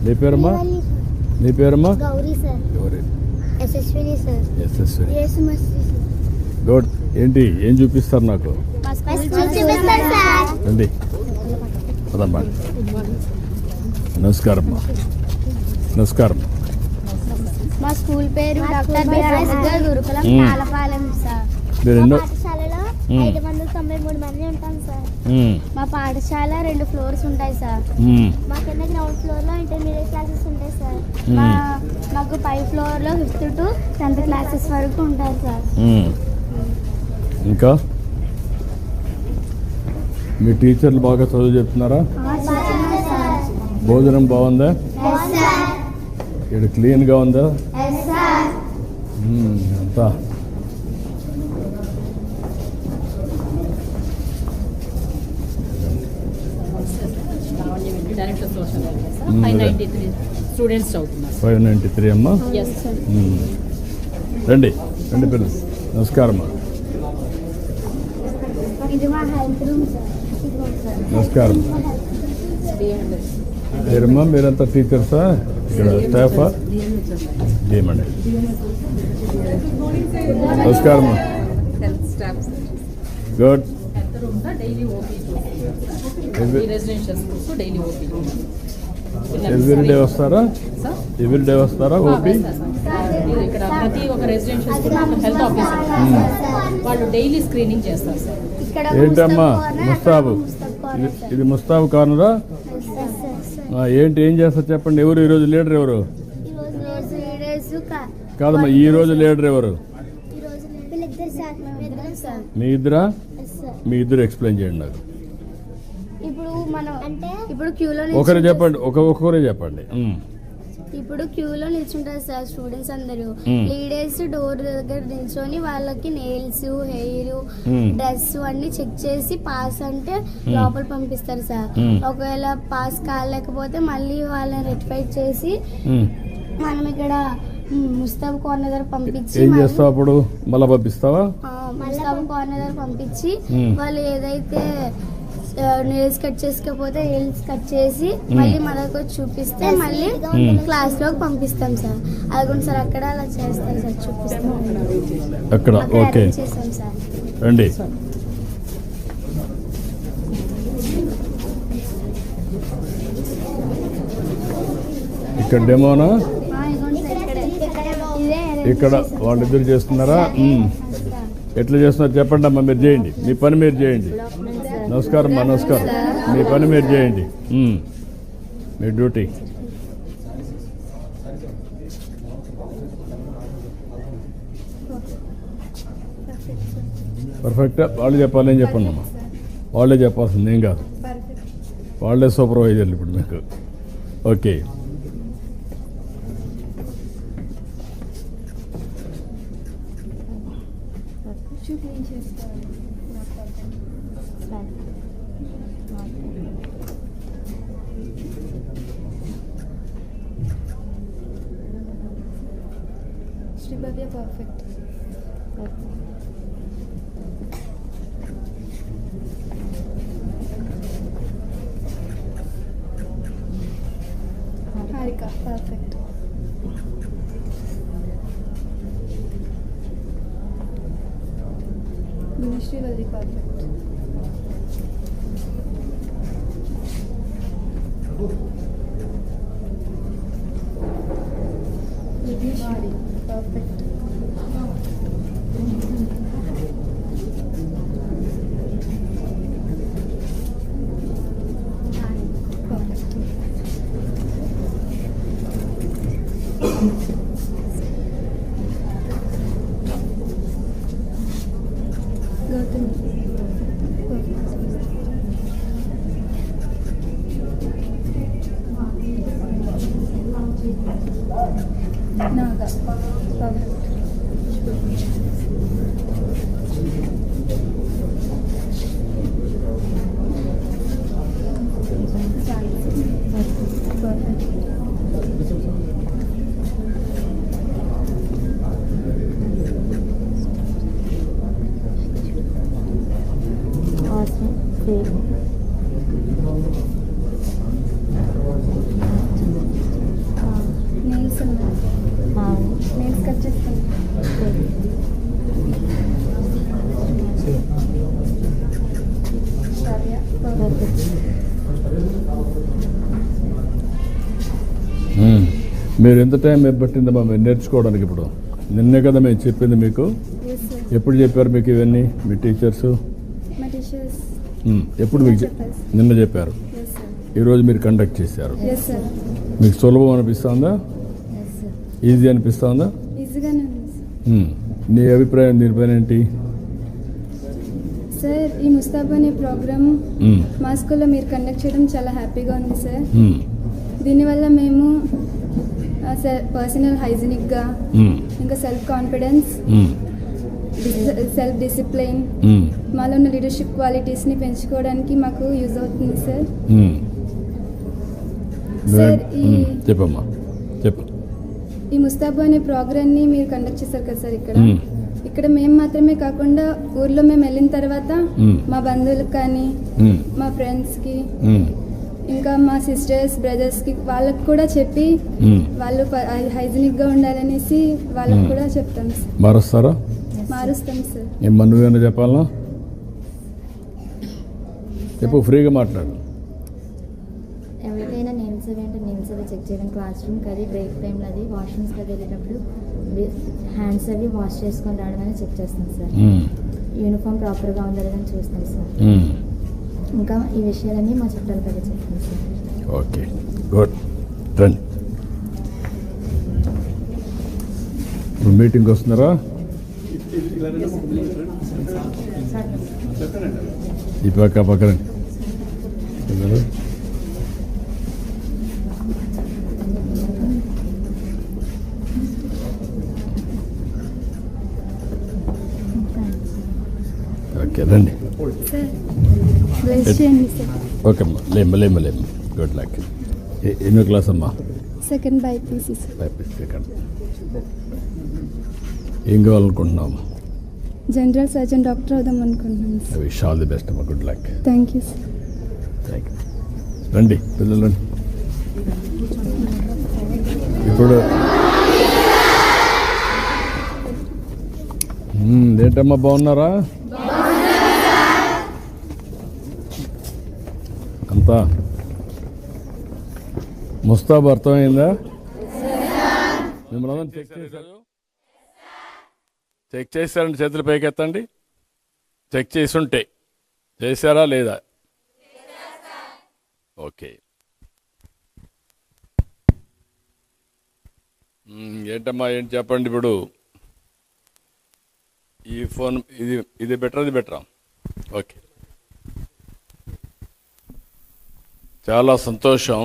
నీ పేరమ్మా? నీ పేరమ్మా? గౌరీ సార్. గౌరీ. యశస్విని సార్. యశస్విని. యేసుమస్తి సార్. గుడ్. ఏంటి ఏం చూపిస్తారు నాకు? రండి పదమ్మా. నమస్కారం అమ్మా. నమస్కారం. మా స్కూల్ పేరు డాక్టర్ బిఆర్ అంబేద్కర్ గురుకులం పాలపాలెం సార్. మీరు పాఠశాలలో 593 మంది ఉంటాం సార్. మా పాఠశాల 2 ఫ్లోర్స్ ఉంటాయి సార్. మా కింద గ్రౌండ్ ఫ్లోర్ లో ఇంటర్మీడియట్ క్లాసెస్ ఉంటాయి సార్. మాకు పై ఫ్లోర్ లో 5th to 10th క్లాసెస్ వరకు ఉంటాయి సార్. ఇంకా మీ టీచర్లు బాగా చదువు చెప్తున్నారా? భోజనం బాగుందా? ఇక్కడ క్లీన్గా ఉందా? అంతా director social welfare sir. 593 students చదువుతున్నారు. 593 అమ్మా. రండి రండి పిల్లలు. నమస్కారం అమ్మా. నమస్కారం. మీరమ్మా మీరంతా టీచర్సా? ఇక్కడ స్టాఫా? ఏమండి. నమస్కారం. గుడ్. ఎవ్రీడే వస్తారా? ఎవ్రీడే వస్తారా ఓపీ? ఇక్కడ ప్రతి ఒక్క రెసిడెన్షియల్ స్కూల్ హెల్త్ ఆఫీసర్ వాళ్ళు డైలీ స్క్రీనింగ్ చేస్తారు సార్. ఏంటమ్మా ముస్తాబు? ఇది ముస్తాబు కార్నరా? ఏంటి ఏం చేస్తారు చెప్పండి. ఎవరు ఈరోజు లీడర్? ఎవరు కాదమ్మా ఈ రోజు లీడర్ ఎవరు? మీ ఇద్దరా? మీ ఇద్దరు ఎక్స్ప్లెయిన్ చేయండి నాకు. ఇప్పుడు క్యూలో ఒకరే చెప్పండి. ఒక్కొక్కరే చెప్పండి. ఇప్పుడు క్యూలో నిల్చుంటారు సార్ స్టూడెంట్స్ అందరూ. లీడర్స్ డోర్ దగ్గర నిల్చొని వాళ్ళకి నెయిల్స్, హెయిర్, డ్రెస్ అన్ని చెక్ చేసి పాస్ అంటే లోపల పంపిస్తారు సార్. ఒకవేళ పాస్ కాలేకపోతే మళ్ళీ వాళ్ళని రెక్టిఫై చేసి మనం ఇక్కడ ముస్తాబ్ కార్నర్ దగ్గర పంపించి ఏం చేస్తావు అప్పుడు? మళ్ళీ పంపిస్తావా? ముస్తాబ్ కార్నర్ దగ్గర పంపించి వాళ్ళు ఏదైతే నెయిల్స్ కట్ చేసుకోకపోతే నెయిల్స్ కట్ చేసి మళ్ళీ మనకు చూపిస్తే మళ్ళీ క్లాస్ లోకి పంపిస్తాం సార్. అదిగోండి సార్ అక్కడ అలా చేస్తారు సార్. చూపిస్తాం అక్కడ. ఓకే చేస్తాం సార్. రండి. ఇక్కడ డెమోనా? ఇక్కడ వాళ్ళిద్దరు చేస్తున్నారా? ఎట్లా చేస్తున్నారు చెప్పండి అమ్మా. మీరు చేయండి, మీ పని మీరు చేయండి. నమస్కారం అమ్మా. నమస్కారం. మీ పని మీరు చేయండి, మీ డ్యూటీ. పర్ఫెక్టా? వాళ్ళు చెప్పాలి. ఏం చెప్పండి అమ్మా. వాళ్ళే చెప్పాల్సింది ఏం కాదు. వాళ్ళే సూపర్వైజర్లు ఇప్పుడు మీకు. Okay. Srivadya perfect. Harika perfect. Srivadya perfect. Body perfect. Naga perfect. Awesome. మీరు ఎంత టైం పట్టిందమ్మా మీరు నేర్చుకోవడానికి? ఇప్పుడు నిన్నే కదా మేము చెప్పింది మీకు. Yes sir. ఎప్పుడు చెప్పారు మీకు ఇవన్నీ మీ టీచర్స్? మా టీచర్స్ ఎప్పుడు మీకు చెప్పారు. నిన్న చెప్పారు, ఎస్ సార్. ఈరోజు మీరు కండక్ట్ చేశారు. Yes sir. మీకు సులభం అనిపిస్తుందా, ఎస్ సార్. ఈజీ అనిపిస్తుందా? ఈజీగానే ఉంది సార్. నీ అభిప్రాయం దీనిపైన ఏంటి? సార్ ఈ ముస్తాబ్ అనే ప్రోగ్రామ్ మా స్కూల్లో మీరు కండక్ట్ చేయడం చాలా హ్యాపీగా ఉంది సార్. దీనివల్ల మేము పర్సనల్ హైజీనిక్గా, ఇంకా సెల్ఫ్ కాన్ఫిడెన్స్, సెల్ఫ్ డిసిప్లిన్, మాలో ఉన్న లీడర్షిప్ క్వాలిటీస్ని పెంచుకోవడానికి మాకు యూజ్ అవుతుంది సార్. సార్ చెప్పమ్మా, చెప్పు. ఈ ముస్తాబు అనే ప్రోగ్రామ్ని మీరు కండక్ట్ చేశారు కదా సార్. ఇక్కడ మేము మాత్రమే కాకుండా ఊర్లో మేము వెళ్ళిన తర్వాత మా బంధువులకు కానీ, మా ఫ్రెండ్స్కి, ఇంకా మా సిస్టర్స్ బ్రదర్స్కి వాళ్ళకి కూడా చెప్పి వాళ్ళు హైజీనిక్గా ఉండాలనేసి వాళ్ళకి కూడా చెప్తాం సార్. మారుస్తారా? మారుస్తాం సార్. నువ్వేమైనా చెప్పాలా? చెప్పు, ఫ్రీగా మాట్లాడు. ఎవరికైనా నేమ్స్ అవి అంటే నేమ్స్ అవి చెక్ చేయడం, క్లాస్ రూమ్కి అది బ్రేక్ టైంలో అది వాష్రూమ్స్కి అది వెళ్ళేటప్పుడు హ్యాండ్స్ అవి వాష్ చేసుకొని రావడం అని చెక్ చేస్తాం సార్. యూనిఫామ్ ప్రాపర్గా ఉందా లేదని చూస్తాం సార్. ఇంకా ఈ విషయాలన్నీ మా చుట్టాలు కదా చెప్తాం సార్. Okay, good. రండి, ఇప్పుడు మీటింగ్కి వస్తున్నారా? ఈ పక్కన ఓకే, రండి. ఓకే అమ్మా, లేమ్మా. Good luck. ఎన్నో క్లాస్ అమ్మా? Second BiPC sir. సెకండ్. ఏం కావాలనుకుంటున్నాము? జనరల్ సర్జన్ డాక్టర్ అవుదాం అనుకుంటున్నాను sir. Wish all the best అమ్మా, good luck. Thank you sir. Thank you. రండి పిల్లలు, రండి. ఇప్పుడు ఏంటమ్మా, బాగున్నారా అంతా? ముస్తాబ్ అర్థమైందా? మిమ్మల్ని చెక్ చేశారు? చెక్ చేశారండి, చేతులు పైకెత్తండి. చెక్ చేసి ఉంటే చేశారా లేదా? ఓకే. ఏంటమ్మా, ఏంటి చెప్పండి. ఇప్పుడు ఈ ఫోన్ ఇది బెటర్, అది బెటరా? ఓకే, చాలా సంతోషం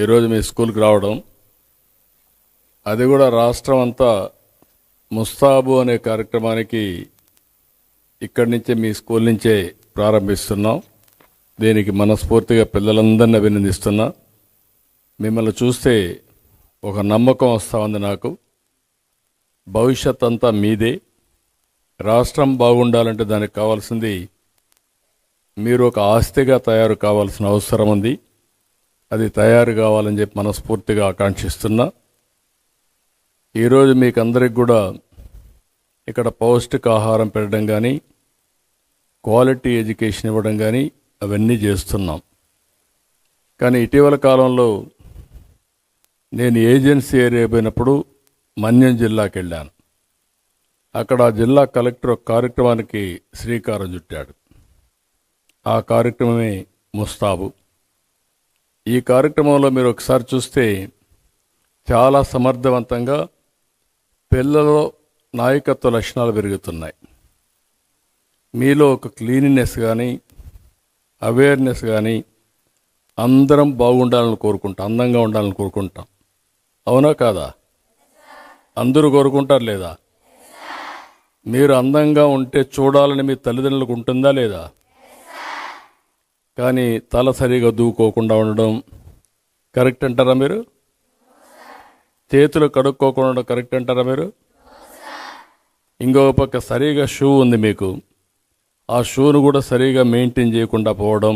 ఈరోజు మీ స్కూల్కి రావడం. అది కూడా రాష్ట్రం అంతా ముస్తాబు అనే కార్యక్రమానికి ఇక్కడి నుంచే, మీ స్కూల్ నుంచే ప్రారంభిస్తున్నాం. దీనికి మనస్ఫూర్తిగా పిల్లలందరినీ అభినందిస్తున్నా. మిమ్మల్ని చూస్తే ఒక నమ్మకం వస్తూ ఉంది నాకు. భవిష్యత్ అంతా మీదే. రాష్ట్రం బాగుండాలంటే దానికి కావాల్సింది మీరు ఒక ఆస్తిగా తయారు కావాల్సిన అవసరం ఉంది. అది తయారు కావాలని చెప్పి మనస్ఫూర్తిగా ఆకాంక్షిస్తున్నా. ఈరోజు మీకు అందరికి కూడా ఇక్కడ పౌష్టికాహారం పెట్టడం కానీ, క్వాలిటీ ఎడ్యుకేషన్ ఇవ్వడం కానీ అవన్నీ చేస్తున్నాం. కానీ ఇటీవల కాలంలో నేను ఏజెన్సీ ఏరియా పోయినప్పుడు మన్యం జిల్లాకి వెళ్ళాను. అక్కడ జిల్లా కలెక్టర్ ఒక కార్యక్రమానికి శ్రీకారం చుట్టాడు. ఆ కార్యక్రమమే ముస్తాబు. ఈ కార్యక్రమంలో మీరు ఒకసారి చూస్తే చాలా సమర్థవంతంగా పిల్లలలో నాయకత్వ లక్షణాలు పెరుగుతున్నాయి. మీలో ఒక క్లీనినెస్ కానీ, అవేర్నెస్ కానీ, అందరం బాగుండాలని కోరుకుంటాం, అందంగా ఉండాలని కోరుకుంటాం. అవునా కాదా? అందరూ కోరుకుంటారు లేదా? మీరు అందంగా ఉంటే చూడాలని మీ తల్లిదండ్రులకు ఉంటుందా లేదా? కానీ తల సరిగా దూకోకుండా ఉండడం కరెక్ట్ అంటారా మీరు? చేతులు కడుక్కోకుండా ఉండడం కరెక్ట్ అంటారా మీరు? ఇంకో పక్క సరిగా షూ ఉంది మీకు, ఆ షూను కూడా సరిగా మెయింటైన్ చేయకుండా పోవడం,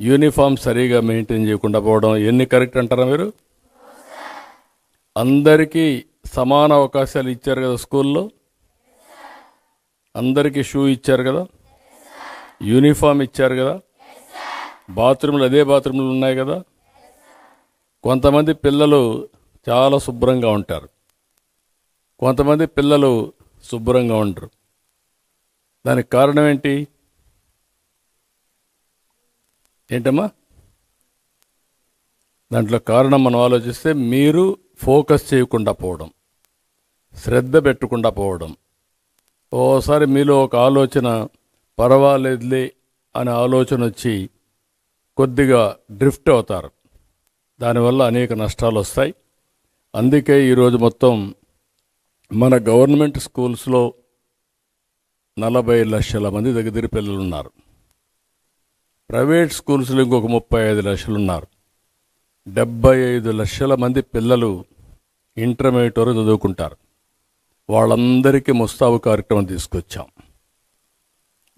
యూనిఫామ్ సరిగా మెయింటైన్ చేయకుండా పోవడం, ఎన్ని కరెక్ట్ అంటారా మీరు? అందరికీ సమాన అవకాశాలు ఇచ్చారు కదా స్కూల్లో? అందరికీ షూ ఇచ్చారు కదా, యూనిఫామ్ ఇచ్చారు కదా, బాత్రూమ్లు అదే బాత్రూమ్లు ఉన్నాయి కదా, కొంతమంది పిల్లలు చాలా శుభ్రంగా ఉంటారు, కొంతమంది పిల్లలు శుభ్రంగా ఉండరు. దానికి కారణం ఏంటమ్మా? దాంట్లో కారణం మనం ఆలోచిస్తే మీరు ఫోకస్ చేయకుండా పోవడం, శ్రద్ధ పెట్టకుండా పోవడం. ఓసారి మీలో ఒక ఆలోచన పర్వాలేదులే అనే ఆలోచన వచ్చి కొద్దిగా డ్రిఫ్ట్ అవుతారు. దానివల్ల అనేక నష్టాలు వస్తాయి. అందుకే ఈరోజు మొత్తం మన గవర్నమెంట్ స్కూల్స్లో 40 లక్షల మంది దగ్గర పిల్లలు ఉన్నారు. ప్రైవేట్ స్కూల్స్లో ఇంకొక 35 లక్షలు ఉన్నారు. 75 లక్షల మంది పిల్లలు ఇంటర్మీడియట్ వరకు చదువుకుంటారు. వాళ్ళందరికీ ముస్తాబు కార్యక్రమం తీసుకొచ్చాం.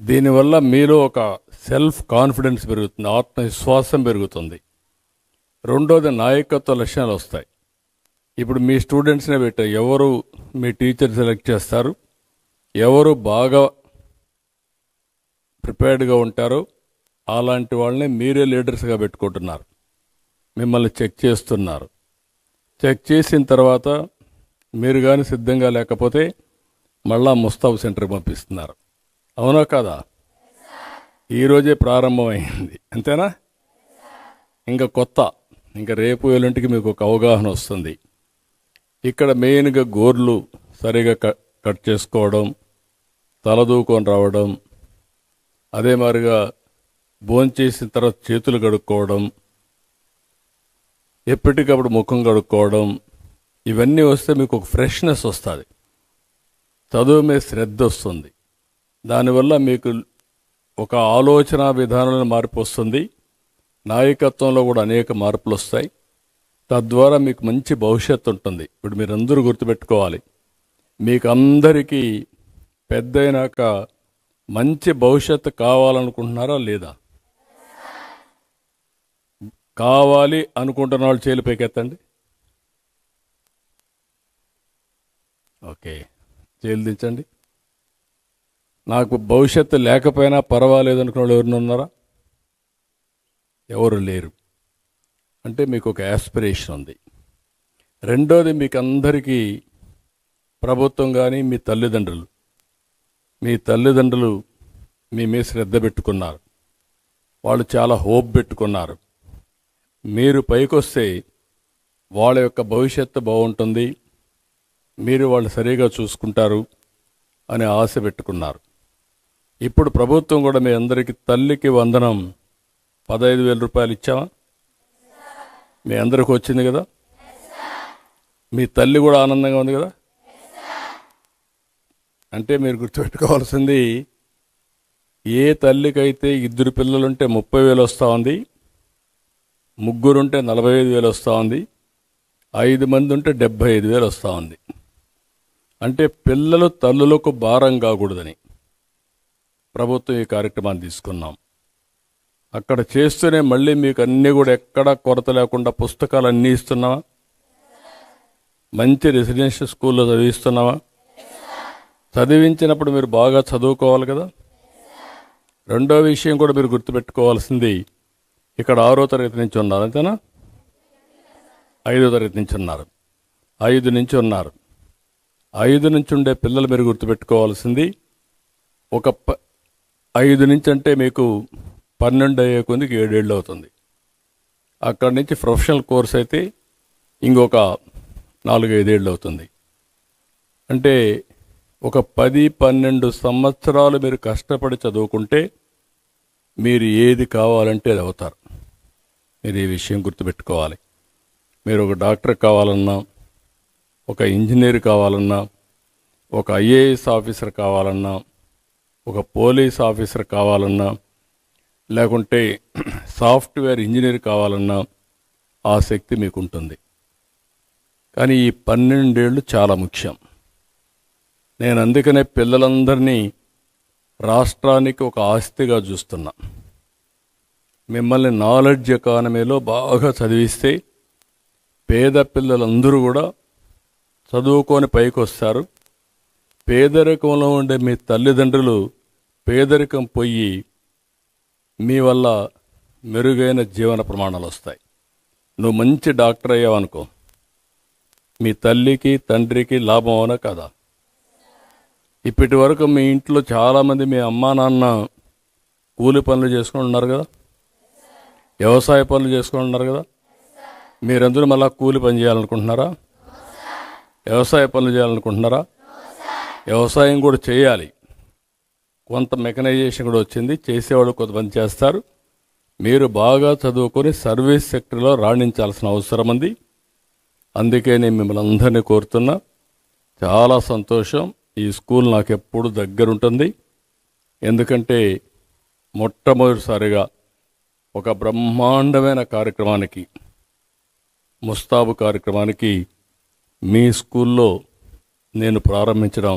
దీనివల్ల మీలో ఒక సెల్ఫ్ కాన్ఫిడెన్స్ పెరుగుతుంది, ఆత్మవిశ్వాసం పెరుగుతుంది. రెండోది నాయకత్వ లక్షణాలు వస్తాయి. ఇప్పుడు మీ స్టూడెంట్స్నే పెట్టారు, ఎవరు మీ టీచర్ సెలెక్ట్ చేస్తారు, ఎవరు బాగా ప్రిపేర్డ్గా ఉంటారో అలాంటి వాళ్ళని మీరే లీడర్స్గా పెట్టుకుంటున్నారు. మిమ్మల్ని చెక్ చేస్తున్నారు. చెక్ చేసిన తర్వాత మీరు కానీ సిద్ధంగా లేకపోతే మళ్ళా ముస్తాబు సెంటర్కి పంపిస్తున్నారు. అవునా కాదా? ఈరోజే ప్రారంభమైంది, అంతేనా? ఇంకా కొత్త, ఇంకా రేపు ఎల్లుంటికి మీకు ఒక అవగాహన వస్తుంది. ఇక్కడ మెయిన్గా గోర్లు సరిగా కట్ చేసుకోవడం, తలదూకొని రావడం, అదే మాదిరిగా భోంచేసిన తర్వాత చేతులు కడుక్కోవడం, ఎప్పటికప్పుడు ముఖం కడుక్కోవడం, ఇవన్నీ వస్తే మీకు ఒక ఫ్రెష్నెస్ వస్తుంది, చదువు మీద శ్రద్ధ వస్తుంది. దానివల్ల మీకు ఒక ఆలోచన విధానంలో మార్పు వస్తుంది. నాయకత్వంలో కూడా అనేక మార్పులు వస్తాయి. తద్వారా మీకు మంచి భవిష్యత్తు ఉంటుంది. ఇప్పుడు మీరందరూ గుర్తుపెట్టుకోవాలి, మీకు అందరికీ పెద్దయినాక మంచి భవిష్యత్తు కావాలనుకుంటున్నారా లేదా? కావాలి అనుకుంటున్న వాళ్ళు చేలు పైకెత్తండి. ఓకే, చేలు దించండి. నాకు భవిష్యత్తు లేకపోయినా పర్వాలేదు అనుకున్న వాళ్ళు ఎవరిని ఉన్నారా? ఎవరు లేరు. అంటే మీకు ఒక యాస్పిరేషన్ ఉంది. రెండోది, మీకు అందరికీ ప్రభుత్వం కానీ మీ తల్లిదండ్రులు మీ మీద శ్రద్ధ పెట్టుకున్నారు. వాళ్ళు చాలా హోప్ పెట్టుకున్నారు. మీరు పైకొస్తే వాళ్ళ యొక్క భవిష్యత్తు బాగుంటుంది, మీరు వాళ్ళు సరిగా చూసుకుంటారు అనే ఆశ పెట్టుకున్నారు. ఇప్పుడు ప్రభుత్వం కూడా మీ అందరికీ తల్లికి వందనం 15,000 రూపాయలు ఇచ్చామా? మీ అందరికి వచ్చింది కదా? మీ తల్లి కూడా ఆనందంగా ఉంది కదా? అంటే మీరు గుర్తుపెట్టుకోవాల్సింది, ఏ తల్లికైతే 2 పిల్లలుంటే 30,000 వస్తూ ఉంది, 3 ఉంటే 45,000 వస్తూ ఉంది, 5 మంది ఉంటే 75,000 వస్తూ ఉంది. అంటే పిల్లలు తల్లులకు భారం కాకూడదని ప్రభుత్వం ఈ కార్యక్రమాన్ని తీసుకున్నాం. అక్కడ చేస్తూనే మళ్ళీ మీకు అన్నీ కూడా ఎక్కడా కొరత లేకుండా పుస్తకాలు అన్నీ ఇస్తున్నావా? మంచి రెసిడెన్షియల్ స్కూల్లో చదివిస్తున్నావా? చదివించినప్పుడు మీరు బాగా చదువుకోవాలి కదా. రెండో విషయం కూడా మీరు గుర్తుపెట్టుకోవాల్సింది, ఇక్కడ 6వ తరగతి నుంచి ఉన్నారు, అంతేనా? 5వ తరగతి నుంచి ఉన్నారు, 5 నుంచి ఉన్నారు. 5 నుంచి ఉండే పిల్లలు మీరు గుర్తుపెట్టుకోవాల్సింది, ఒక 5 నుంచి అంటే మీకు 12 అయ్యే కొద్దికి 7 ఏళ్ళు అవుతుంది. అక్కడి నుంచి ప్రొఫెషనల్ కోర్స్ అయితే ఇంకొక 4-5 ఏళ్ళు అవుతుంది. అంటే ఒక 10-12 సంవత్సరాలు మీరు కష్టపడి చదువుకుంటే మీరు ఏది కావాలంటే అది అవుతారు. మీరు ఈ విషయం గుర్తుపెట్టుకోవాలి. మీరు ఒక డాక్టర్ కావాలన్నా, ఒక ఇంజనీర్ కావాలన్నా, ఒక ఐఏఎస్ ఆఫీసర్ కావాలన్నా, ఒక పోలీస్ ఆఫీసర్ కావాలన్నా, లేకుంటే సాఫ్ట్వేర్ ఇంజనీర్ కావాలన్నా ఆ శక్తి మీకు ఉంటుంది. కానీ ఈ 12 ఏళ్ళు చాలా ముఖ్యం. నేను అందుకనే పిల్లలందరినీ రాష్ట్రానికి ఒక ఆస్తిగా చూస్తున్నా. మిమ్మల్ని నాలెడ్జ్ ఎకానమీలో బాగా చదివిస్తే పేద పిల్లలందరూ కూడా చదువుకొని పైకి వస్తారు. పేదరికంలో ఉండే మీ తల్లిదండ్రులు పేదరికం పోయి మీ వల్ల మెరుగైన జీవన ప్రమాణాలు వస్తాయి. నువ్వు మంచి డాక్టర్ అయ్యావనుకో, మీ తల్లికి తండ్రికి లాభం అవునా కదా? ఇప్పటి వరకు మీ ఇంట్లో చాలామంది మీ అమ్మా నాన్న కూలి పనులు చేసుకుని ఉన్నారు కదా, వ్యవసాయ పనులు చేసుకుని ఉన్నారు కదా. మీరందరూ మళ్ళా కూలి పని చేయాలనుకుంటున్నారా? వ్యవసాయ పనులు చేయాలనుకుంటున్నారా? వ్యవసాయం కూడా చేయాలి. కొంత మెకనైజేషన్ కూడా వచ్చింది, చేసేవాళ్ళు కొంతమంది చేస్తారు. మీరు బాగా చదువుకొని సర్వీస్ సెక్టర్లో రాణించాల్సిన అవసరం ఉంది. అందుకే నేను మిమ్మల్ని అందరినీ కోరుతున్నా. చాలా సంతోషం. ఈ స్కూల్ నాకు ఎప్పుడు దగ్గరుంటుంది. ఎందుకంటే మొట్టమొదటిసారిగా ఒక బ్రహ్మాండమైన కార్యక్రమానికి, ముస్తాబు కార్యక్రమానికి మీ స్కూల్లో నేను ప్రారంభించడం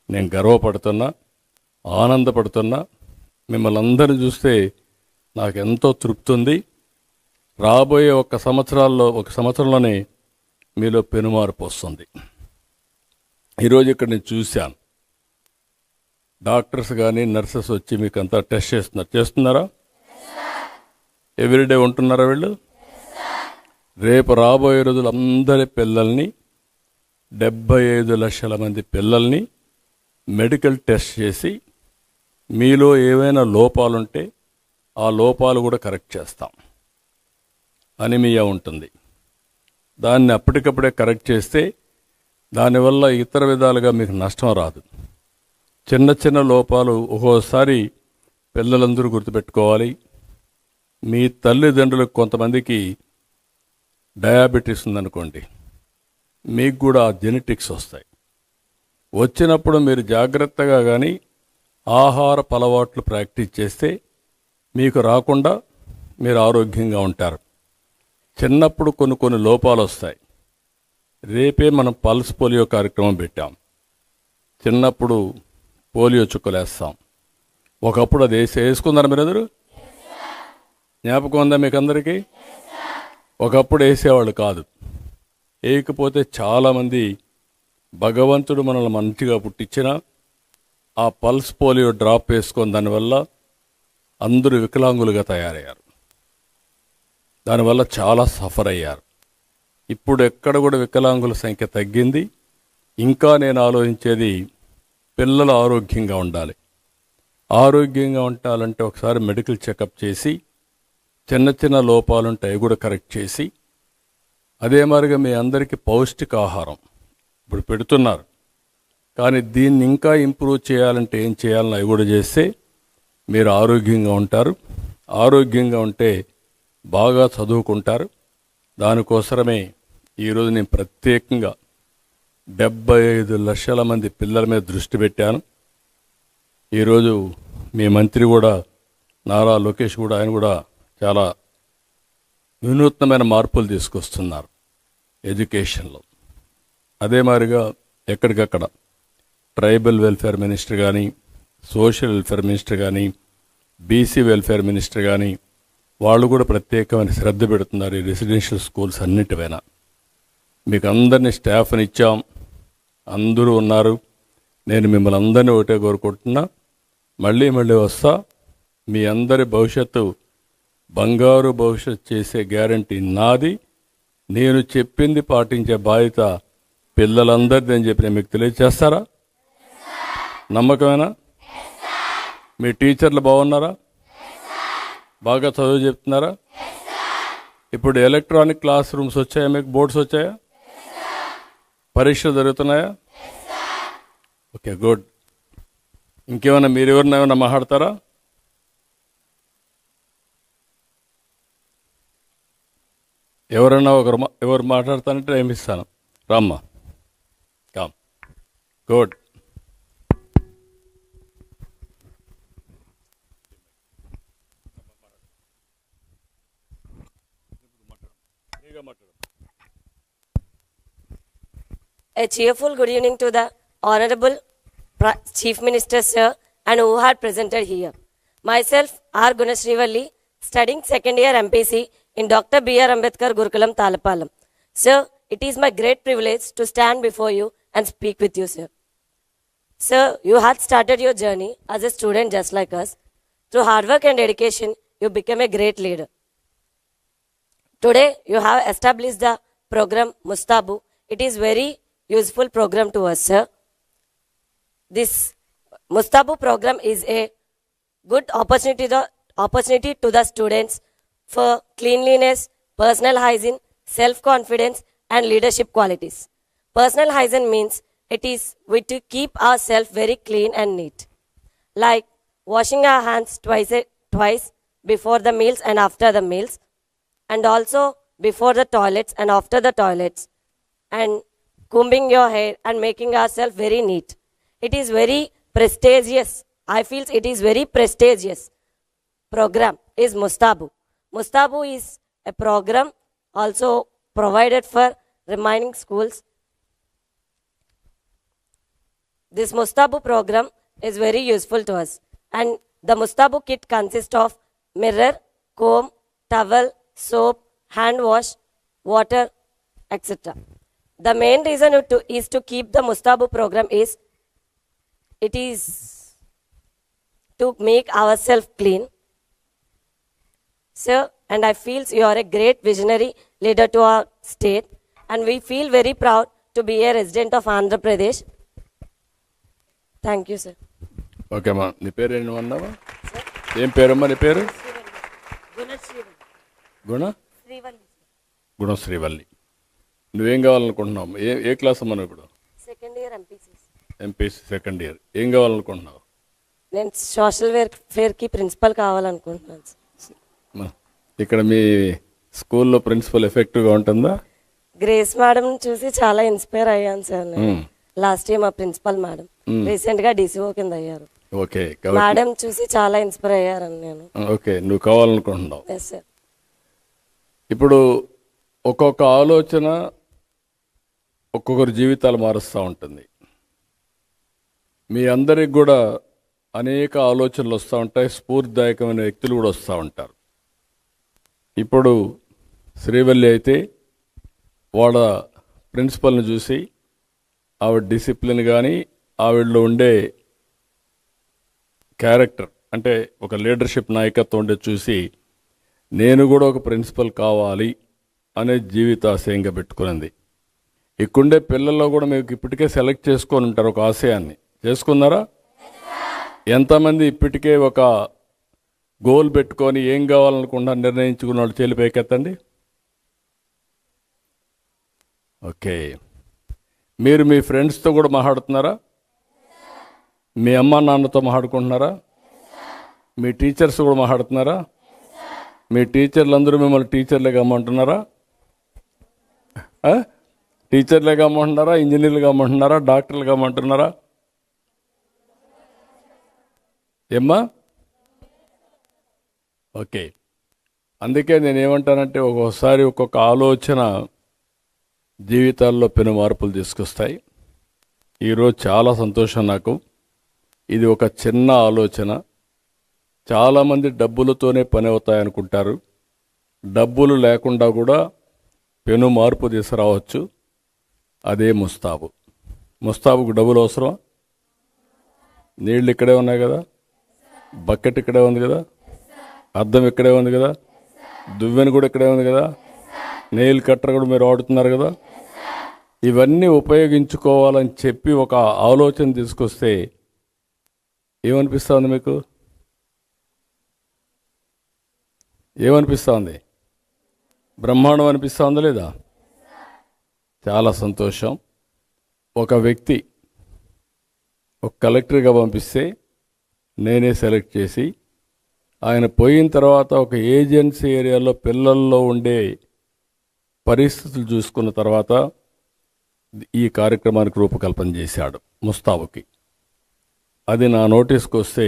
నేను గర్వపడుతున్నా, ఆనందపడుతున్నా. మిమ్మల్ని అందరిని చూస్తే నాకు ఎంతో తృప్తి ఉంది. రాబోయే ఒక సంవత్సరంలోనే మీలో పెనుమార్పు వస్తుంది. ఈరోజు ఇక్కడ నేను చూశాను, డాక్టర్స్ కానీ నర్సెస్ వచ్చి మీకు అంతా టెస్ట్ చేస్తున్నారా? ఎవ్రీడే ఉంటున్నారా వీళ్ళు? రేపు రాబోయే రోజులు అందరి పిల్లల్ని, 75 లక్షల మంది పిల్లల్ని మెడికల్ టెస్ట్ చేసి మీలో ఏవైనా లోపాలుంటే ఆ లోపాలు కూడా కరెక్ట్ చేస్తాం. అనిమియా ఉంటుంది, దాన్ని అప్పటికప్పుడే కరెక్ట్ చేస్తే దానివల్ల ఇతర విధాలుగా మీకు నష్టం రాదు. చిన్న చిన్న లోపాలు ఒక్కోసారి పిల్లలందరూ గుర్తుపెట్టుకోవాలి. మీ తల్లిదండ్రులకు కొంతమందికి డయాబెటీస్ ఉందనుకోండి, మీకు కూడా జెనెటిక్స్ వస్తాయి. వచ్చినప్పుడు మీరు జాగ్రత్తగా కానీ ఆహారపు అలవాట్లు ప్రాక్టీస్ చేస్తే మీకు రాకుండా మీరు ఆరోగ్యంగా ఉంటారు. చిన్నప్పుడు కొన్ని లోపాలు వస్తాయి. రేపే మనం పల్స్ పోలియో కార్యక్రమం పెట్టాం. చిన్నప్పుడు పోలియో చుక్కలేస్తాం. ఒకప్పుడు అది వేసుకున్నారు మీరందరూ? జ్ఞాపకం ఉందా మీకు అందరికీ? ఒకప్పుడు వేసేవాళ్ళు కాదు. వేయకపోతే చాలామంది భగవంతుడు మనల్ని మంచిగా పుట్టించిన ఆ పల్స్ పోలియో డ్రాప్ వేసుకొని దానివల్ల అందరూ వికలాంగులుగా తయారయ్యారు. దానివల్ల చాలా సఫర్ అయ్యారు. ఇప్పుడు ఎక్కడ కూడా వికలాంగుల సంఖ్య తగ్గింది. ఇంకా నేను ఆలోచించేది, పిల్లలు ఆరోగ్యంగా ఉండాలి. ఆరోగ్యంగా ఉండాలంటే ఒకసారి మెడికల్ చెకప్ చేసి చిన్న చిన్న లోపాలుంటే అవి కూడా కరెక్ట్ చేసి, అదే మాదిరిగా మీ అందరికీ పౌష్టికాహారం ఇప్పుడు పెడుతున్నారు. కానీ దీన్ని ఇంకా ఇంప్రూవ్ చేయాలంటే ఏం చేయాలని అవి కూడా చేస్తే మీరు ఆరోగ్యంగా ఉంటారు. ఆరోగ్యంగా ఉంటే బాగా చదువుకుంటారు. దానికోసమే ఈరోజు నేను ప్రత్యేకంగా 75 లక్షల మంది పిల్లల మీద దృష్టి పెట్టాను. ఈరోజు మీ మంత్రి కూడా నారా లోకేష్ కూడా, ఆయన కూడా చాలా వినూత్నమైన మార్పులు తీసుకొస్తున్నారు ఎడ్యుకేషన్లో. అదే మాదిరిగా ఎక్కడికక్కడ ట్రైబల్ వెల్ఫేర్ మినిస్టర్ కానీ, సోషల్ వెల్ఫేర్ మినిస్టర్ కానీ, బీసీ వెల్ఫేర్ మినిస్టర్ కానీ వాళ్ళు కూడా ప్రత్యేకమైన శ్రద్ధ పెడుతున్నారు ఈ రెసిడెన్షియల్ స్కూల్స్ అన్నిటిపైన. మీకు అందరినీ స్టాఫ్ని ఇచ్చాం, అందరూ ఉన్నారు. నేను మిమ్మల్ని అందరినీ ఒకటే కోరుకుంటున్నా, మళ్ళీ వస్తా. మీ అందరి భవిష్యత్తు బంగారు భవిష్యత్తు చేసే గ్యారంటీ నాది. నేను చెప్పింది పాటించే బాధ్యత పిల్లలందరిది అని చెప్పి నేను మీకు తెలియజేస్తారా? నమ్మకమేనా? మీ టీచర్లు బాగున్నారా? బాగా చదువు చెప్తున్నారా? ఇప్పుడు ఎలక్ట్రానిక్ క్లాస్ రూమ్స్ వచ్చాయా? మీకు బోర్డ్స్ వచ్చాయా? పరీక్షలు జరుగుతున్నాయా? Okay, good. ఇంకేమైనా మీరు ఎవరినైనా మాట్లాడతారా? ఎవరైనా ఎవరు మాట్లాడతానంటే ఏమి ఇస్తాను. రామ్మా, calm. Good. A cheerful good evening to the Honorable Chief Minister, Sir, and who had presented here. Myself, R. Gunasrivalli, studying second year MPC in Dr. B.R. Ambedkar Gurukulam, Talapalam. Sir, it is my great privilege to stand before you and speak with you, sir. Sir, you had started your journey as a student just like us. Through hard work and dedication, you became a great leader. Today you have established the program Mustabu. It is very useful program to us, sir. This Mustabu program is a good opportunity to the students for cleanliness, personal hygiene, self-confidence and leadership qualities. Personal hygiene means it is we to keep ourselves very clean and neat, like washing our hands twice before the meals and after the meals, and also before the toilets and after the toilets, and combing your hair and making ourselves very neat. It is very prestigious. I feel it is very prestigious program is Mustabu. Mustabu is a program also provided for remaining schools. This Mustabu program is very useful to us, and the Mustabu kit consists of mirror, comb, towel, soap, hand wash, water, etc. The main reason is to keep the Mustabu program is it is to make ourselves clean. Sir, and I feel you are a great visionary leader to our state, and we feel very proud to be a resident of Andhra Pradesh. Thank you, sir. Okay అమ్మా, నీ పేరు ఏం అన్నావా? ఏం పేరమ్మా నీ పేరు? గుణశ్రీవల్లి. నువ్వేం కావాలనుకుంటున్నావు? ఏ క్లాస్ అమ్మా నువ్వు ఇప్పుడు? Second year MPC second year. ఏం కావాలనుకుంటున్నావు? నేను సోషల్ ఫేర్కి ప్రిన్సిపల్ కావాలనుకుంటున్నాను సార్. ఇక్కడ మీ స్కూల్లో ప్రిన్సిపల్ ఎఫెక్టివ్గా ఉంటుందా? గ్రేస్ మేడం చూసి చాలా ఇన్స్పైర్ అయ్యాను సార్. నేను లాస్ట్ ఇయర్ మా ప్రిన్సిపల్ మేడం రీసెంట్ గా డిసిఓ కింద అయ్యారు. ఓకే, మేడం చూసి చాలా ఇన్స్పైర్ అయ్యారని నేను. ఓకే, నువ్వు కావాలనుకుంటున్నావు. Yes sir. ఇప్పుడు ఒక్కొక్క ఆలోచన ఒక్కొక్కరి జీవితాలు మారుస్తూ ఉంటుంది. మీ అందరికి కూడా అనేక ఆలోచనలు వస్తూ ఉంటాయి, స్ఫూర్తిదాయకమైన వ్యక్తులు కూడా వస్తూ ఉంటారు. ఇప్పుడు శ్రీవల్లి అయితే వాళ్ళ ప్రిన్సిపల్ని చూసి ఆవిడ డిసిప్లిన్ కానీ ఆవిడలో ఉండే క్యారెక్టర్ అంటే ఒక లీడర్షిప్ నాయకత్వం ఉండే చూసి నేను కూడా ఒక ప్రిన్సిపల్ కావాలి అనే జీవితాశయంగా పెట్టుకున్నది. ఇక్కడుండే పిల్లల్లో కూడా మీకు ఇప్పటికే సెలెక్ట్ చేసుకొని ఉంటారు ఒక ఆశయాన్ని. చేసుకున్నారా? ఎంతమంది ఇప్పటికే ఒక గోల్ పెట్టుకొని ఏం కావాలనుకుంటా నిర్ణయించుకున్న వాళ్ళు చేలి పైకెత్తండి. ఓకే, మీరు మీ ఫ్రెండ్స్తో కూడా మాట్లాడుతున్నారా? మీ అమ్మ నాన్నతో మాట్లాడుకుంటున్నారా? మీ టీచర్స్ కూడా మాట్లాడుతున్నారా? మీ టీచర్లు అందరూ మిమ్మల్ని టీచర్లుగా అమ్మంటున్నారా? టీచర్లుగా అమ్మంటున్నారా? ఇంజనీర్లుగా అమ్మంటున్నారా? డాక్టర్లుగా అమ్మంటున్నారా? ఏమ్మా? ఓకే, అందుకే నేనేమంటానంటే ఒక్కొక్కసారి ఒక్కొక్క ఆలోచన జీవితాల్లో పెను మార్పులు తీసుకొస్తాయి. ఈరోజు చాలా సంతోషం నాకు. ఇది ఒక చిన్న ఆలోచన. చాలామంది డబ్బులతోనే పని అవుతాయనుకుంటారు. డబ్బులు లేకుండా కూడా పెను మార్పు తీసుకురావచ్చు. అదే ముస్తాబు. ముస్తాబుకు డబ్బులు అవసరం? నీళ్ళు ఇక్కడే ఉన్నాయి కదా, బకెట్ ఇక్కడే ఉంది కదా, అద్దం ఇక్కడే ఉంది కదా, దువ్వెన కూడా ఇక్కడే ఉంది కదా, నెయిల్ కట్టర్ కూడా మీరు వాడుతున్నారు కదా. ఇవన్నీ ఉపయోగించుకోవాలని చెప్పి ఒక ఆలోచన తీసుకొస్తే ఏమనిపిస్తుంది మీకు? ఏమనిపిస్తుంది? బ్రహ్మాండం అనిపిస్తుందా లేదా? చాలా సంతోషం. ఒక వ్యక్తి ఒక కలెక్టర్గా పంపిస్తే నేనే సెలెక్ట్ చేసి ఆయన పోయిన తర్వాత ఒక ఏజెన్సీ ఏరియాలో పిల్లల్లో ఉండే పరిస్థితులు చూసుకున్న తర్వాత ఈ కార్యక్రమానికి రూపకల్పన చేశాడు ముస్తాబుకి. అది నా నోటీస్కి వస్తే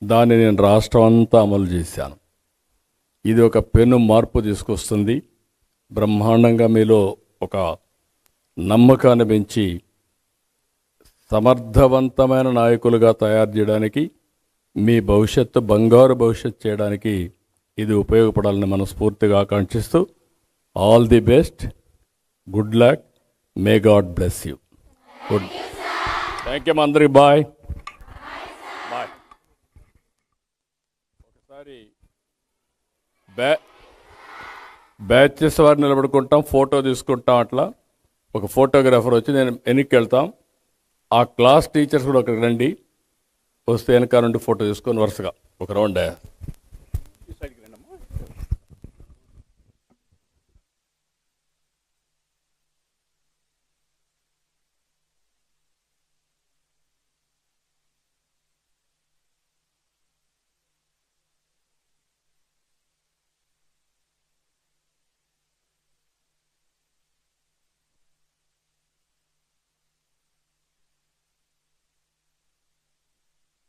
దాన్ని నేను రాష్ట్రం అంతా అమలు చేశాను. ఇది ఒక పెను మార్పు తీసుకొస్తుంది. బ్రహ్మాండంగా మీలో ఒక నమ్మకాన్ని పెంచి సమర్థవంతమైన నాయకులుగా తయారు చేయడానికి, మీ భవిష్యత్తు బంగారు భవిష్యత్తు చేయడానికి ఇది ఉపయోగపడాలని మనస్ఫూర్తిగా ఆకాంక్షిస్తూ all the best, good luck, may God bless you. Good, thank you అందరికి. Bye bye. ఒకసారి బ్యాచెస్ వారు నిలబడుకుంటాం, ఫోటో తీసుకుంటాం. అట్లా ఒక ఫోటోగ్రాఫర్ వచ్చి నేను వెనక్కి వెళ్తాం. ఆ క్లాస్ టీచర్స్ కూడా ఒకరికి రండి, వస్తే వెనక నుండి ఫోటో తీసుకొని వరుసగా ఒక రౌండ్